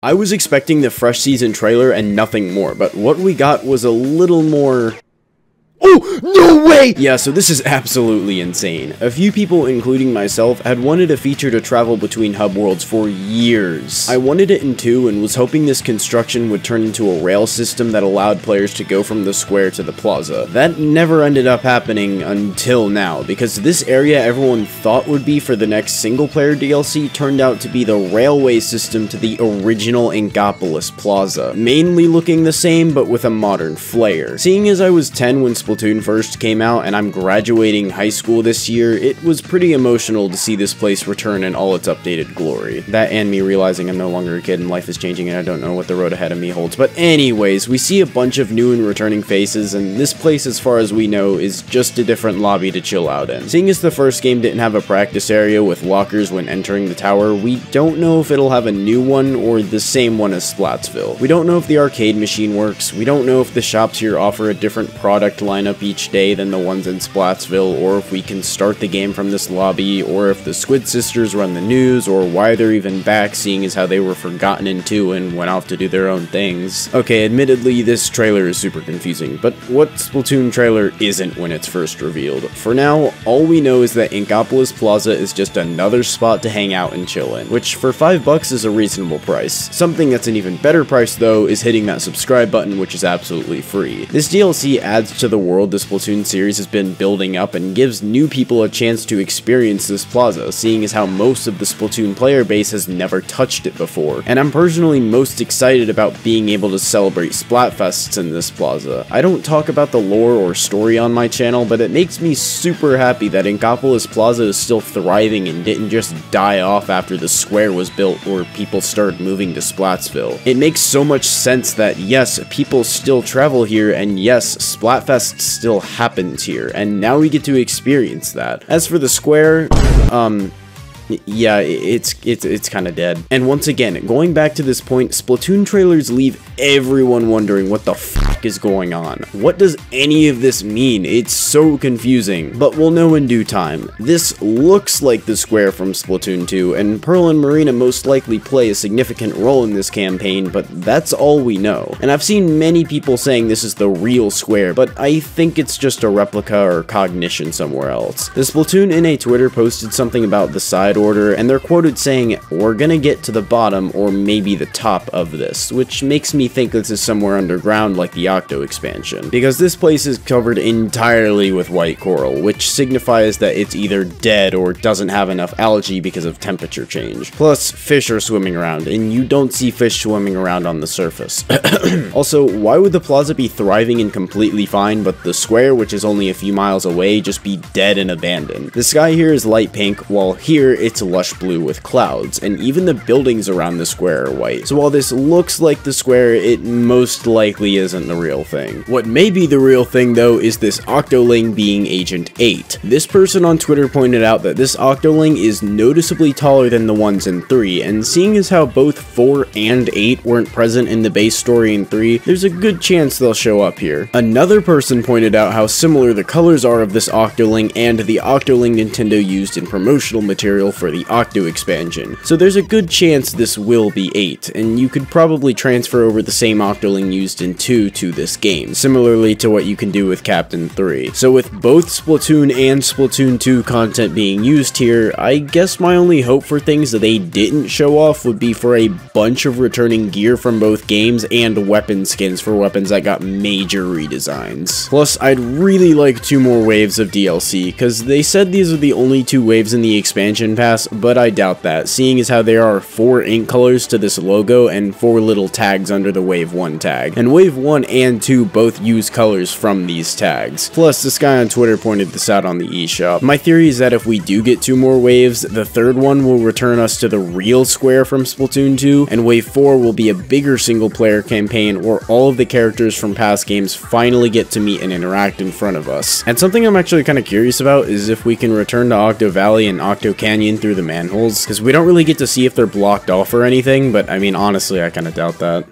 I was expecting the fresh season trailer and nothing more, but what we got was a little more... Oh, no way! Yeah, so this is absolutely insane. A few people, including myself, had wanted a feature to travel between hub worlds for years. I wanted it in 2 and was hoping this construction would turn into a rail system that allowed players to go from the square to the plaza. That never ended up happening until now, because this area everyone thought would be for the next single-player DLC turned out to be the railway system to the original Inkopolis Plaza, mainly looking the same but with a modern flair. Seeing as I was 10 when Splatoon first came out and I'm graduating high school this year, it was pretty emotional to see this place return in all its updated glory. That and me realizing I'm no longer a kid and life is changing and I don't know what the road ahead of me holds. But anyways, we see a bunch of new and returning faces, and this place, as far as we know, is just a different lobby to chill out in. Seeing as the first game didn't have a practice area with lockers when entering the tower, we don't know if it'll have a new one or the same one as Splatsville. We don't know if the arcade machine works, we don't know if the shops here offer a different product lineup each day than the ones in Splatsville, or if we can start the game from this lobby, or if the Squid Sisters run the news, or why they're even back, seeing as how they were forgotten in 2 and went off to do their own things. Okay, admittedly, this trailer is super confusing, but what Splatoon trailer isn't when it's first revealed? For now, all we know is that Inkopolis Plaza is just another spot to hang out and chill in, which for $5 is a reasonable price. Something that's an even better price, though, is hitting that subscribe button, which is absolutely free. This DLC adds to the world the Splatoon series has been building up and gives new people a chance to experience this plaza, seeing as how most of the Splatoon player base has never touched it before. And I'm personally most excited about being able to celebrate Splatfests in this plaza. I don't talk about the lore or story on my channel, but it makes me super happy that Inkopolis Plaza is still thriving and didn't just die off after the square was built or people started moving to Splatsville. It makes so much sense that yes, people still travel here, and yes, Splatfest still happens here, and now we get to experience that. As for the square, yeah, it's kind of dead. And once again, going back to this point, Splatoon trailers leave everyone wondering what the fuck is going on. What does any of this mean? It's so confusing, but we'll know in due time. This looks like the square from Splatoon 2, and Pearl and Marina most likely play a significant role in this campaign, but that's all we know. And I've seen many people saying this is the real square, but I think it's just a replica or cognition somewhere else. The Splatoon NA Twitter posted something about the side order, and they're quoted saying, "We're gonna get to the bottom or maybe the top of this," which makes me think this is somewhere underground like the Octo expansion, because this place is covered entirely with white coral, which signifies that it's either dead or doesn't have enough algae because of temperature change. Plus, fish are swimming around, and you don't see fish swimming around on the surface. Also, why would the plaza be thriving and completely fine, but the square, which is only a few miles away, just be dead and abandoned? The sky here is light pink, while here it's lush blue with clouds, and even the buildings around the square are white. So while this looks like the square, it most likely isn't the real thing. What may be the real thing, though, is this Octoling being Agent 8. This person on Twitter pointed out that this Octoling is noticeably taller than the ones in 3, and seeing as how both 4 and 8 weren't present in the base story in 3, there's a good chance they'll show up here. Another person pointed out how similar the colors are of this Octoling and the Octoling Nintendo used in promotional material for the Octo expansion, so there's a good chance this will be 8, and you could probably transfer over the same Octoling used in 2 to this game, similarly to what you can do with Captain 3. So with both Splatoon and Splatoon 2 content being used here, I guess my only hope for things that they didn't show off would be for a bunch of returning gear from both games and weapon skins for weapons that got major redesigns. Plus, I'd really like 2 more waves of DLC, cause they said these are the only 2 waves in the expansion pass, but I doubt that, seeing as how there are 4 ink colors to this logo and 4 little tags under the Wave 1 tag, and Wave 1 and 2 both use colors from these tags. Plus, this guy on Twitter pointed this out on the eShop. My theory is that if we do get 2 more waves, the 3rd one will return us to the real square from Splatoon 2, and Wave 4 will be a bigger single player campaign where all of the characters from past games finally get to meet and interact in front of us. And something I'm actually kind of curious about is if we can return to Octo Valley and Octo Canyon through the manholes, because we don't really get to see if they're blocked off or anything, but I mean, honestly, I kind of doubt that.